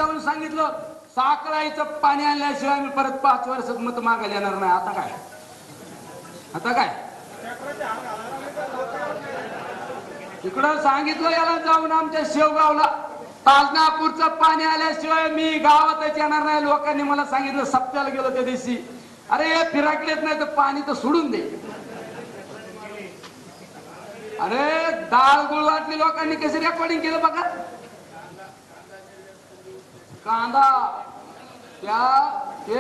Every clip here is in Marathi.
जाऊन सांगितलं साखळाईचं पाणी आणल्याशिवाय मी परत 5 वर्षात मत मागायला येणार नाही. आता काय तिकडं सांगितलं याला जाऊन आमच्या शेवगावला ताजनापूरचं पाणी आल्याशिवाय मी गावातच येणार नाही. लोकांनी मला सांगितलं सप्त्याला गेलो त्या दिवशी, अरे फिराकलेच नाही तर पाणी तर सोडून दे. अरे डाळ गुळ वाटली लोकांनी कशी रेकॉर्डिंग केलं बघा. कांदा ते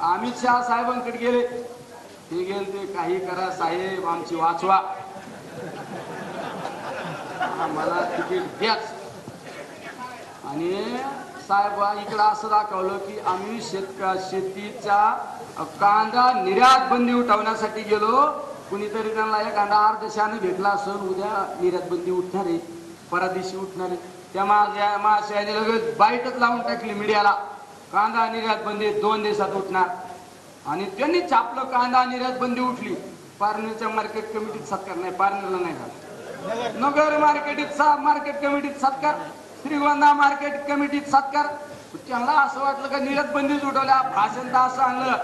अमित शहा साहेबांकडे गेले, ते गेले ते काही करा साहेब आमची वाचवा, आम्हाला तिकीट द्याच. आणि साहेब इकडं असं दाखवलं की आम्ही शेतीचा कांदा निर्यात बंदी उठवण्यासाठी गेलो. कुणीतरी त्यांना एखादा अर्धशाने भेटला असून उद्या निर्यात बंदी उठणार आहे, परदिवशी उठणार आहे. त्या महाशयाने लगेच बाईटच लावून टाकली मीडियाला, कांदा निर्यात बंदी 2 दिवसात उठणार. आणि त्यांनी छापलं कांदा निर्यात बंदी उठली. पारनेरच्या मार्केट कमिटीत सत्कार नाही, पारनेरला नाही झाला, नगर मार्केट कमिटीत सत्कार, श्रीगोंदा मार्केट कमिटीत सत्कार. त्यांना असं वाटलं का निर्यात बंदीच उठवल्या. भाषण तर असं आणलं,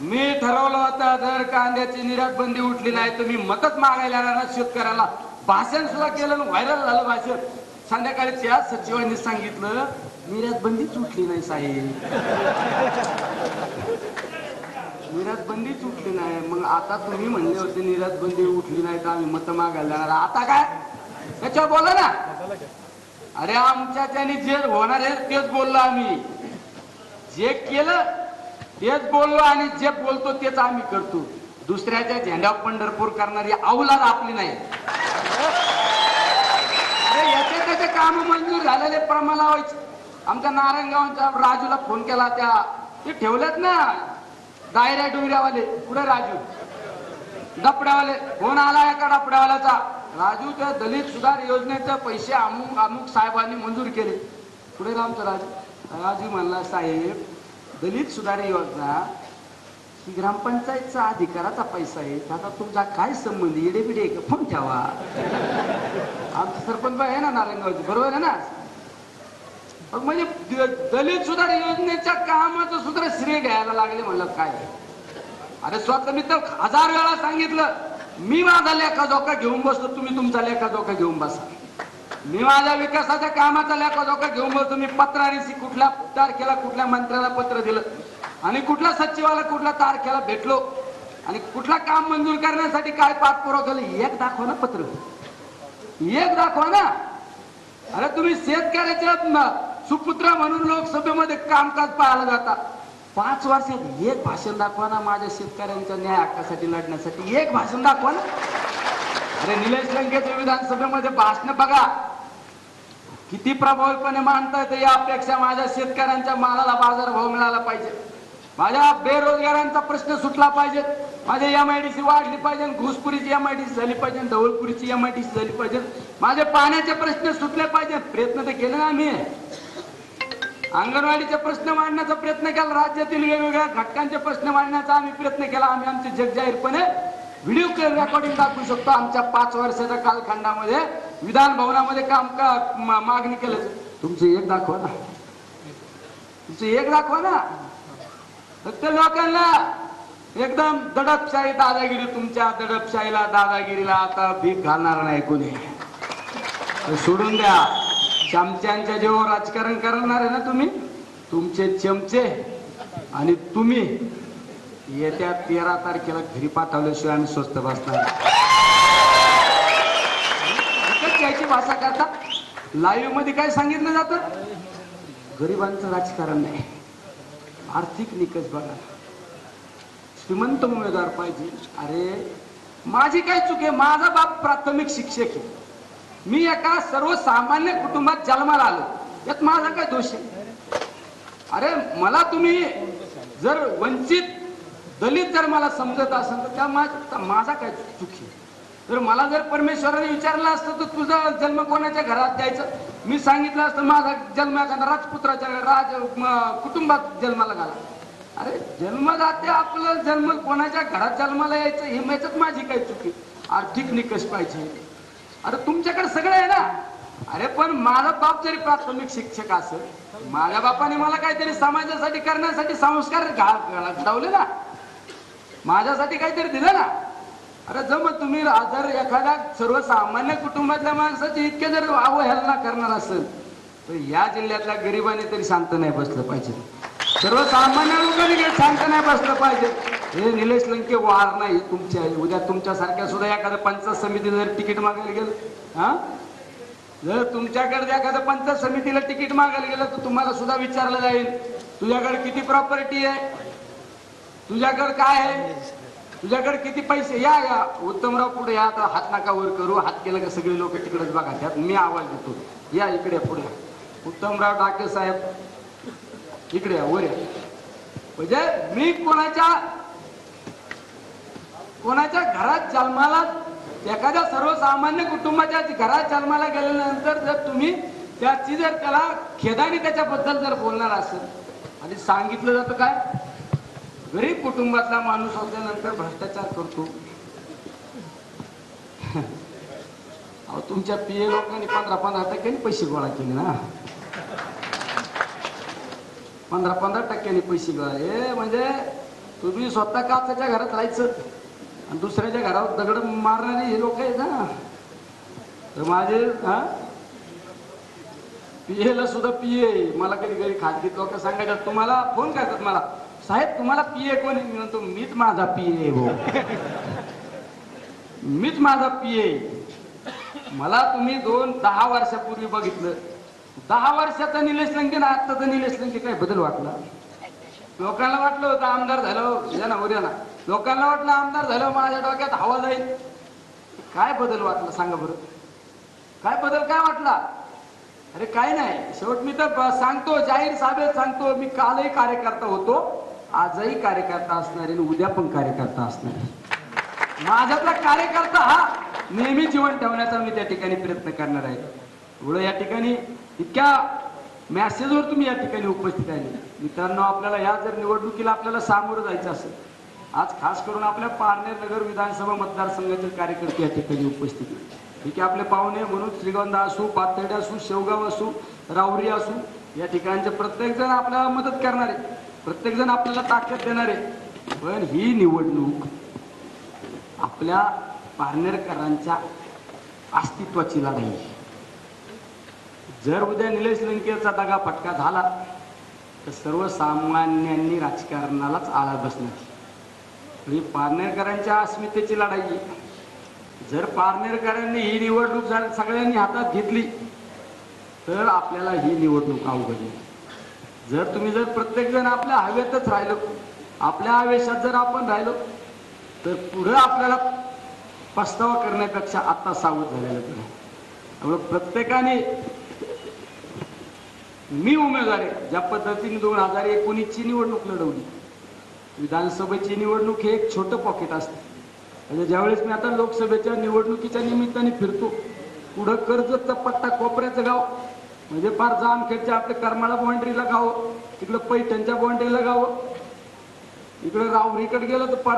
मी ठरवलं होतं जर कांद्याची निर्यात बंदी उठली नाही तर मी मतच मागायला येणार शेतकऱ्याला. भाषण सुद्धा केलं, व्हायरल झालं भाषण. संध्याकाळी त्या सचिवांनी सांगितलं निर्यात बंदीच उठली नाही साहेब, निर्यात बंदीच उठली नाही. मग आता तुम्ही म्हणले होते निर्यात बंदी उठली नाही तर आम्ही मत मागायला जाणार, आता काय त्याच्यावर बोला ना. अरे आमच्या त्याने जे होणार आहे तेच बोललो आम्ही, जे केलं तेच बोललो आणि जे बोलतो तेच आम्ही करतो. दुसऱ्याच्या झेंड्यावर पंढरपूर करणारी औलाद आपली नाही. याचे त्याचे काम मंजूर झालेले प्रमाण लावायचे. आमच्या नारायणगावच्या राजूला फोन केला, त्या ते ठेवलेत ना डायऱ्या डुऱ्यावाले, कुठे राजू डपड्यावाले, फोन आला एका डपड्यावाल्याचा, राजू त्या दलित सुधार योजनेचे पैसे अमुक साहेबांनी मंजूर केले. पुढे आमचा राजू म्हणला साहेब दलित सुधार योजना ही ग्रामपंचायतचा अधिकाराचा पैसा आहे, त्याचा तुमचा काय संबंध, येडेबिडे का, फोन ठेवा. आमचं सरपंच आहे ना नारायणगावची, बरोबर आहे ना. म्हणजे दलित सुधार योजनेच्या कामाचं सुद्धा श्रेय घ्यायला लागले. म्हणलं काय, अरे स्वतः मी तर 1000 वेळा सांगितलं मी माझा लेखाजोखा घेऊन बसतो, तुम्ही तुमचा लेखाजोखा घेऊन बसा. मी माझ्या विकासाच्या कामाचा लेखाजोखा घेऊन बसतो. मी पत्राने कुठल्या तारखेला कुठल्या मंत्र्याला पत्र दिलं आणि कुठल्या सचिवाला कुठल्या तारखेला भेटलो आणि कुठला काम मंजूर करण्यासाठी काय पाठपुरावा केलं, एक दाखवा ना पत्र, एक दाखवा ना. अरे तुम्ही शेतकऱ्याच्या सुपुत्र म्हणून लोकसभेमध्ये कामकाज पाहायला जाता, 5 वर्षात एक भाषण दाखवा ना माझ्या शेतकऱ्यांच्या न्याय हक्कासाठी लढण्यासाठी, एक भाषण दाखवा ना. अरे निलेश लंकेच्या विधानसभेमध्ये भाषण बघा, किती प्रभावीपणे मांडता येते. यापेक्षा माझ्या शेतकऱ्यांच्या मालाला बाजारभाव मिळाला पाहिजे, माझ्या बेरोजगारांचा प्रश्न सुटला पाहिजे, माझे MIDC वाढली पाहिजे, घुसपुरीची MIDC झाली पाहिजे, ढवळपुरीची MIDC झाली पाहिजे, माझे पाण्याचे प्रश्न सुटले पाहिजे. प्रयत्न तर केले ना आम्ही, अंगणवाडीचे प्रश्न मांडण्याचा प्रयत्न केला, राज्यातील वेगवेगळ्या घटकांचे प्रश्न मांडण्याचा आम्ही प्रयत्न केला. आम्ही आमचे जगजाहीरपणे व्हिडिओ रेकॉर्डिंग दाखवू शकतो. आमच्या 5 वर्षाच्या कालखंडामध्ये विधान भवनामध्ये मागणी केलं. तुमचं एक दाखवा ना, तुमचं एक दाखवा ना. फक्त लोकांना एकदम दडपशाही दादागिरी, तुमच्या दडपशाहीला दादागिरीला आता भीक घालणार नाही कोणी, सोडून द्या. चमच्यांच्या जेव्हा राजकारण करणार आहे ना तुम्ही, तुमचे चमचे आणि तुम्ही येत्या 13 तारखेला घरी पाठवल्याशिवाय आम्ही स्वस्त बसणार. याची भाषा करता. लाईव्ह मध्ये काय सांगितलं जातं, गरिबांचं राजकारण नाही, आर्थिक निकष बघा, श्रीमंत उमेदवार पाहिजे. अरे माझी काय चूक आहे, माझा बाप प्राथमिक शिक्षक आहे, मी एका सर्वसामान्य कुटुंबात जन्माला आलो, यात माझा काय दोष आहे. अरे मला तुम्ही जर वंचित दलित जर मला समजत असेल तर त्या माझा काय चुकी. तर मला जर परमेश्वराने विचारलं असतं तर तुझा जन्म कोणाच्या घरात द्यायचं, मी सांगितलं असतं माझा जन्म एखादा राजपुत्राच्या कुटुंबात जन्माला घाला. अरे जन्मदाते आपलं जन्म कोणाच्या घरात जन्माला यायचं हे माझी काय चुकी. आर्थिक निकष पाहिजे. अरे तुमच्याकडे सगळं आहे ना, अरे पण माझा बाप जरी प्राथमिक शिक्षक असेल, माझ्या बापाने मला काहीतरी समाजासाठी करण्यासाठी संस्कार घडवले ना, माझ्यासाठी काहीतरी दिलं ना. अरे जर तुम्ही जर एखाद्या सर्वसामान्य कुटुंबातल्या माणसाची इतके जर अवहेलना करणार असेल तर या जिल्ह्यातल्या गरिबाने तरी शांत नाही बसलं पाहिजे, सर्वसामान्य लोकांनी शांत नाही बसलं पाहिजे. हे निलेश लंके वार नाही तुमची आई. उद्या तुमच्यासारख्या सुद्धा एखाद्या पंचायत समितीने जर तिकीट मागायला गेलं, हा, जर तुमच्याकडे एखाद्या पंचायत समितीला तिकीट मागायला गेलं तर तुम्हाला सुद्धा विचारलं जाईल तुझ्याकडे किती प्रॉपर्टी आहे, तुझ्याकडे काय आहे, तुझ्याकडे किती पैसे. या या उत्तमराव पुढे या. आता हात नका वर करू, हात केलं का सगळे लोक तिकडेच बघा, त्यात मी आवाज देतो. या इकडे पुढे. उत्तमराव ठाकरे साहेब इकडे या, वर या. म्हणजे मी कोणाच्या घरात जन्माला, एखाद्या सर्वसामान्य कुटुंबाच्या घरात जन्माला गेल्यानंतर जर तुम्ही त्याची जर त्याला खेदाने त्याच्याबद्दल जर बोलणार असेल आणि सांगितलं जातं काय, गरीब कुटुंबातला माणूस असल्यानंतर भ्रष्टाचार करतो. अहो तुमच्या पीए लोकांनी 15% पैसे गोळा केले ना, 15% पैसे गोळा. हे म्हणजे तुम्ही स्वतः काचाच्या घरात राहायचं आणि दुसऱ्याच्या घरावर दगड मारणारे हे लोक आहेत ना. तर माझे पीएला सुद्धा पीए मला कधी कधी खाजगीत लोक सांगायचं, तुम्हाला फोन करतात मला, साहेब तुम्हाला पीए कोणी. मी म्हणतो मीच माझा पीए हो, मीच माझा पीए. मला तुम्ही 10 वर्षापूर्वी बघितलं, 10 वर्षाचा निलेश लंके ना आत्ताचा निलेश लंके काय बदल वाटला. लोकांना वाटलं होतं आमदार झालं या ना उद्या ना, लोकांना वाटलं आमदार झालं माझ्या डोक्यात हवा जाईल. काय बदल वाटला सांगा बरं, काय बदल काय वाटला. अरे काय नाही. शेवट मी तर सांगतो, जाहीर सभेत सांगतो, मी कालही कार्यकर्ता होतो, आजही कार्यकर्ता असणार आणि उद्या पण कार्यकर्ता असणार. माझ्यातला कार्यकर्ता हा नेहमी जीवन ठेवण्याचा मी त्या ठिकाणी प्रयत्न करणार आहे. एवढं या ठिकाणी इतक्या मॅसेजवर तुम्ही या ठिकाणी उपस्थित आहे. मित्रांनो, आपल्याला या जर निवडणुकीला आपल्याला सामोरं जायचं असेल, आज खास करून आपल्या पारनेर नगर विधानसभा मतदारसंघाचे कार्यकर्ते या ठिकाणी उपस्थित आहेत. ठीक आहे, आपले पाहुणे म्हणून श्रीगोंदा असू, पाथर्डी असू, शेवगाव असू, राऊरी असू, या ठिकाणचे प्रत्येक जण आपल्याला मदत करणारे, प्रत्येक जण आपल्याला ताकद देणारे. पण ही निवडणूक आपल्या पारनेरकरांच्या अस्तित्वाची लढाई. जर उद्या निलेश लंकेचा दगा फटका झाला तर सर्वसामान्यांनी राजकारणालाच आळा बसणार. ही पारनेरकरांच्या अस्मितेची लढाई आहे. जर पारनेरकरांनी ही निवडणूक सगळ्यांनी हातात घेतली तर आपल्याला ही निवडणूक अवघड आहे. जर प्रत्येक जण आपल्या हवेतच राहिलो, आपल्या आवेशात जर आपण राहिलो तर पुढे आपल्याला पस्तावा करण्यापेक्षा आता सावध झालेलं बरं. त्यामुळे प्रत्येकाने, मी उमेदवार आहे, ज्या पद्धतीने 2019ची निवडणूक लढवली, विधानसभेची निवडणूक हे एक छोटं पॉकेट असतं. म्हणजे ज्यावेळेस मी आता लोकसभेच्या निवडणुकीच्या निमित्ताने फिरतो, पुढं कर्जतचा पट्टा, कोपऱ्याचं गाव, म्हणजे फार जामखेडच्या आपल्या करमाळा बाउंड्रीला गाव, तिकडं पैठणच्या बाउंड्रीला गाव, इकडे राहुरीकडे गेलं तर पार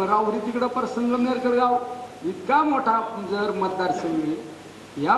राहुरी तिकडं पार संगमनेरकडे गाव. इतका मोठा जर मतदारसंघ, या